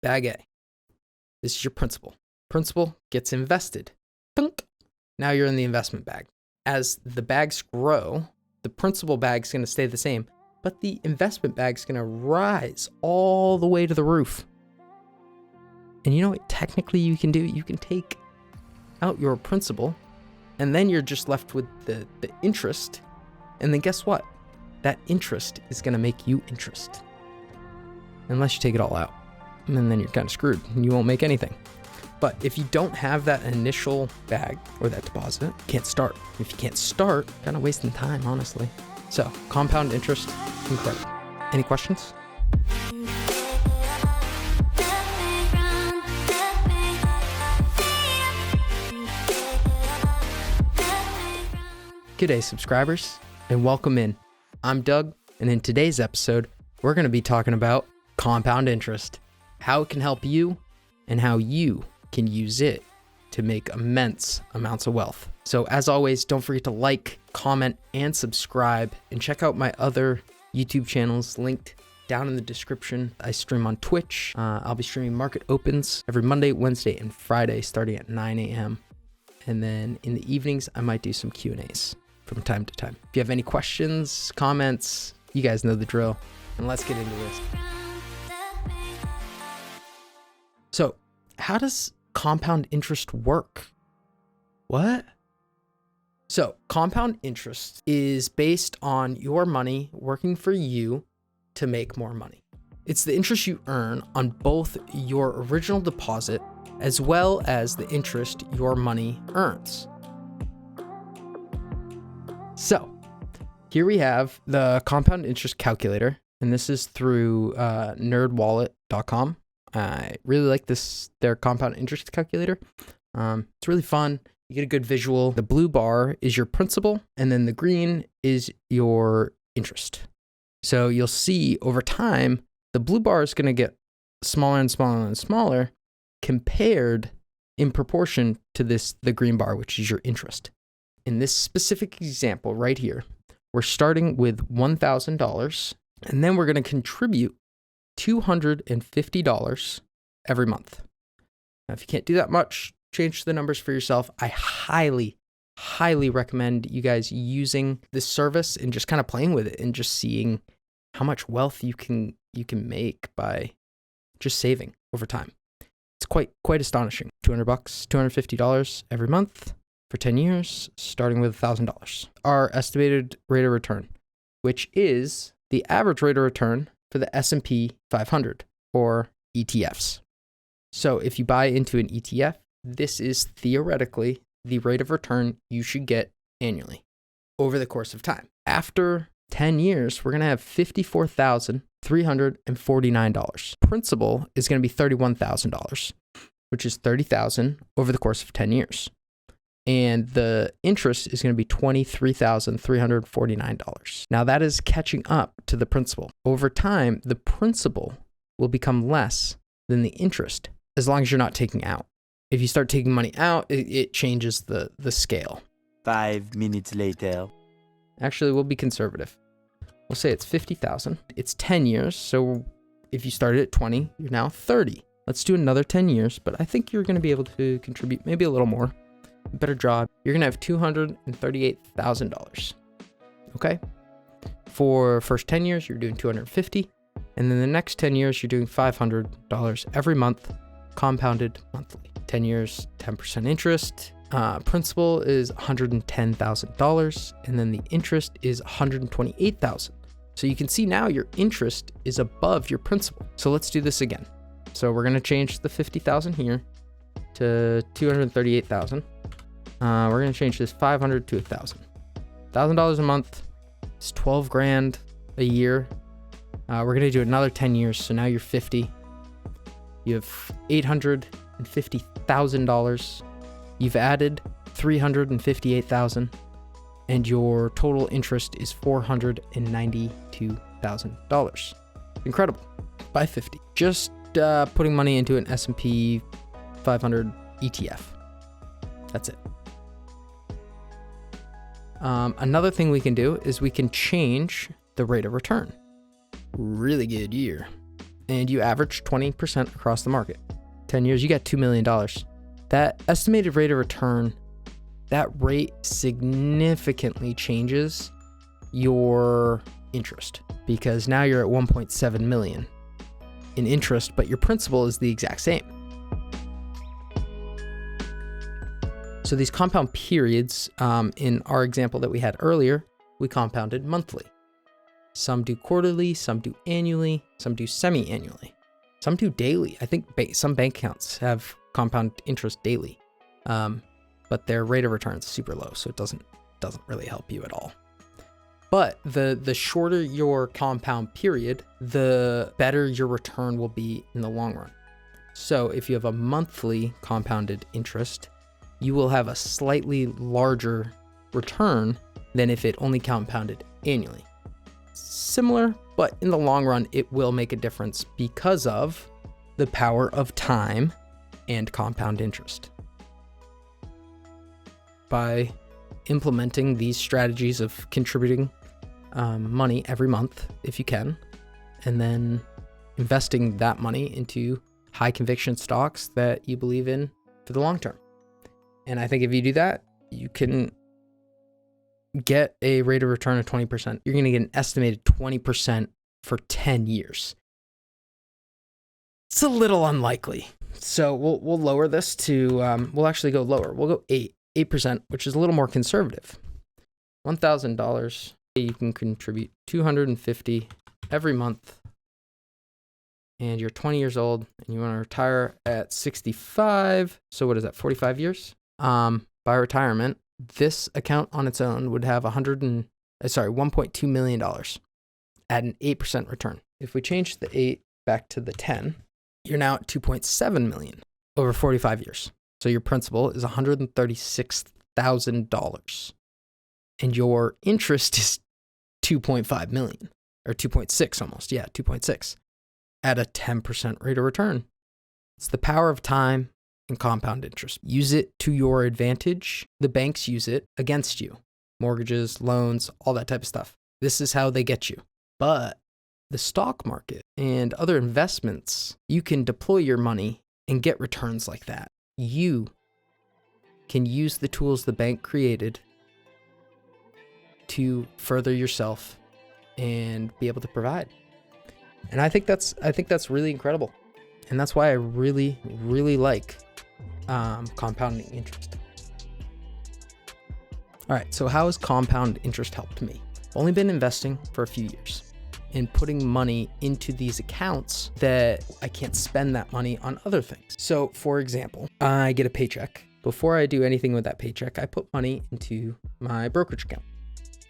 Bag A. This is your principal. Principal gets invested. Thunk. Now you're in the investment bag. As the bags grow, the principal bag's going to stay the same, but the investment bag's going to rise all the way to the roof. And you know what technically you can do? You can take out your principal, and then you're just left with the interest. And then guess what? That interest is going to make you interest. Unless you take it all out. And then you're kind of screwed and you won't make anything. But if you don't have that initial bag or that deposit, you can't start. If you can't start, kind of wasting time, honestly. So compound interest, incredible. Any questions? Good day, subscribers, and welcome in. I'm Doug, and in today's episode, we're going to be talking about compound interest, how it can help you, and how you can use it to make immense amounts of wealth. So as always, don't forget to like, comment, and subscribe, and check out my other YouTube channels linked down in the description. I stream on Twitch. I'll be streaming Market Opens every Monday, Wednesday, and Friday starting at 9 a.m. And then in the evenings, I might do some Q&As from time to time. If you have any questions, comments, you guys know the drill. And let's get into this. So, how does compound interest work? What? So, compound interest is based on your money working for you to make more money. It's the interest you earn on both your original deposit as well as the interest your money earns. So, here we have the compound interest calculator, and this is through NerdWallet.com. I really like their compound interest calculator. It's really fun. You get a good visual. The blue bar is your principal, and then the green is your interest. So you'll see over time, the blue bar is going to get smaller and smaller and smaller compared in proportion to the green bar, which is your interest. In this specific example right here, we're starting with $1,000, and then we're going to contribute $250 every month. Now, if you can't do that much, change the numbers for yourself. I highly, highly recommend you guys using this service and just kind of playing with it and just seeing how much wealth you can make by just saving over time. It's quite astonishing. $200, $250 every month for 10 years, starting with $1,000. Our estimated rate of return, which is the average rate of return for the S&P 500 or ETFs. So if you buy into an ETF, this is theoretically the rate of return you should get annually over the course of time. After 10 years, we're going to have $54,349. Principal is going to be $31,000, which is $30,000 over the course of 10 years. And the interest is going to be $23,349. Now that is catching up to the principal. Over time, the principal will become less than the interest as long as you're not taking out. If you start taking money out, it changes the scale. 5 minutes later. Actually, we'll be conservative. We'll say it's $50,000. It's 10 years. So if you started at 20, you're now 30. Let's do another 10 years, but I think you're going to be able to contribute maybe a little more. Better job. You're going to have $238,000. Okay? For first 10 years, you're doing $250. And then the next 10 years, you're doing $500 every month, compounded monthly. 10 years, 10% interest. Principal is $110,000. And then the interest is $128,000. So you can see now your interest is above your principal. So let's do this again. So we're going to change the $50,000 here to $238,000. We're going to change this $500 to $1,000. $1,000 a month is $12,000 a year. We're going to do another 10 years. So now you're 50. You have $850,000. You've added $358,000, and your total interest is $492,000. Incredible. By 50. Just putting money into an S&P 500 ETF. That's it. Another thing we can do is we can change the rate of return. Really good year. and you average 20% across the market. 10 years, you got $2 million. That estimated rate of return, that rate significantly changes your interest because now you're at 1.7 million in interest, but your principal is the exact same. So these compound periods, in our example that we had earlier, we compounded monthly. Some do quarterly, some do annually, some do semi-annually, some do daily. I think some bank accounts have compound interest daily, but their rate of return is super low, so it doesn't really help you at all. But the shorter your compound period, the better your return will be in the long run. So if you have a monthly compounded interest, you will have a slightly larger return than if it only compounded annually. Similar, but in the long run, it will make a difference because of the power of time and compound interest. By implementing these strategies of contributing money every month, if you can, and then investing that money into high conviction stocks that you believe in for the long term. And I think if you do that, you can get a rate of return of 20%. You're going to get an estimated 20% for 10 years. It's a little unlikely. So we'll lower this to, we'll actually go lower. We'll go 8%, which is a little more conservative. $1,000, you can contribute $250 every month. And you're 20 years old and you want to retire at 65. So what is that, 45 years? By retirement, this account on its own would have $1.2 million at an 8% return. If we change the 8 back to the 10, you're now at 2.7 million over 45 years. So your principal is $136,000 and your interest is 2.5 million or 2.6 almost. Yeah, 2.6 at a 10% rate of return. It's the power of time and compound interest. Use it to your advantage. The banks use it against you. Mortgages, loans, all that type of stuff. This is how they get you. But the stock market and other investments, you can deploy your money and get returns like that. You can use the tools the bank created to further yourself and be able to provide. And I think that's really incredible. And that's why I really, really like compounding interest. All right, so how has compound interest helped me? I've only been investing for a few years and putting money into these accounts that I can't spend that money on other things. So for example, I get a paycheck. Before I do anything with that paycheck, I put money into my brokerage account.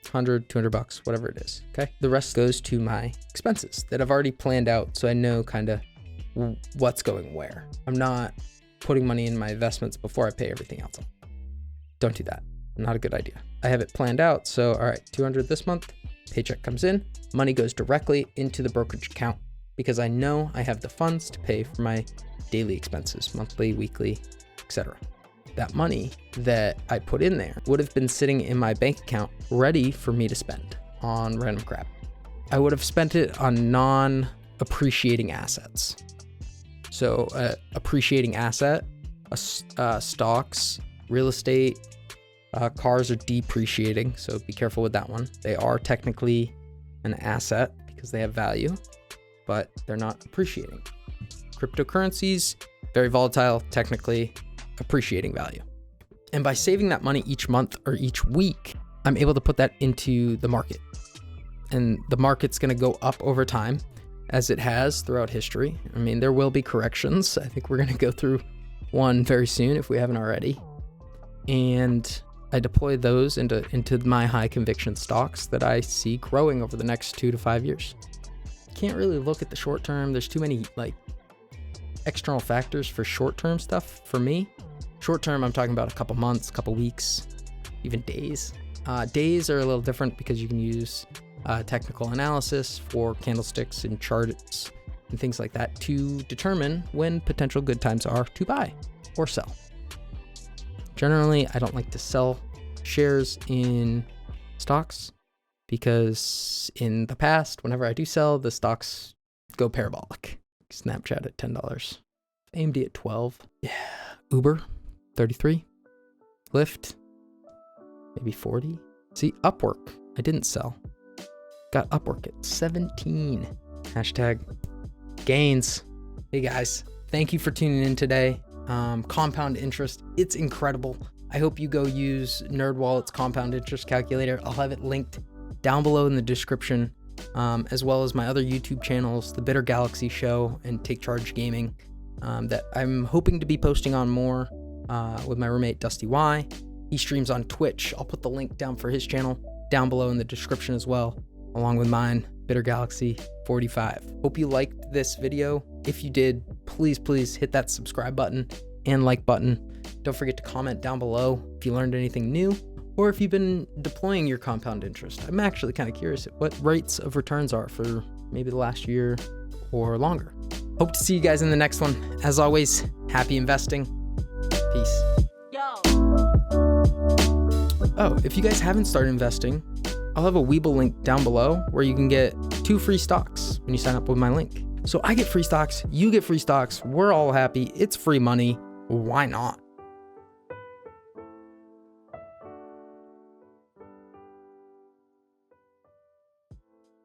$100, $200, whatever it is, okay? The rest goes to my expenses that I've already planned out, so I know kind of what's going where. I'm not putting money in my investments before I pay everything else. Don't do that. Not a good idea. I have it planned out, so all right, $200 this month, paycheck comes in, money goes directly into the brokerage account because I know I have the funds to pay for my daily expenses, monthly, weekly, etc. That money that I put in there would have been sitting in my bank account ready for me to spend on random crap. I would have spent it on non-appreciating assets. So appreciating asset, stocks, real estate, cars are depreciating. So be careful with that one. They are technically an asset because they have value, but they're not appreciating. Cryptocurrencies, very volatile, technically appreciating value. And by saving that money each month or each week, I'm able to put that into the market. And the market's going to go up over time as it has throughout history. I mean, there will be corrections. I think we're going to go through one very soon if we haven't already. And I deploy those into my high conviction stocks that I see growing over the next 2 to 5 years. Can't really look at the short term. There's too many external factors for short term stuff for me. Short term, I'm talking about a couple months, couple weeks, even days. Days are a little different because you can use technical analysis for candlesticks and charts and things like that to determine when potential good times are to buy or sell. Generally, I don't like to sell shares in stocks because in the past, whenever I do sell, the stocks go parabolic. Snapchat at $10. AMD at 12. Yeah. Uber, 33. Lyft, maybe 40. See, Upwork, I didn't sell. Got Upwork at 17. Hashtag gains. Hey guys, thank you for tuning in today. Compound interest, it's incredible. I hope you go use NerdWallet's compound interest calculator. I'll have it linked down below in the description, as well as my other YouTube channels, The Bitter Galaxy Show and Take Charge Gaming, that I'm hoping to be posting on more with my roommate Dusty Y. He streams on Twitch. I'll put the link down for his channel down below in the description as well, along with mine, Bitter Galaxy 45. Hope you liked this video. If you did, please hit that subscribe button and like button. Don't forget to comment down below if you learned anything new, or if you've been deploying your compound interest. I'm actually kind of curious at what rates of returns are for maybe the last year or longer. Hope to see you guys in the next one. As always, happy investing. Peace. Oh, if you guys haven't started investing, I'll have a Webull link down below where you can get 2 free stocks when you sign up with my link. So I get free stocks, you get free stocks, we're all happy, it's free money, why not?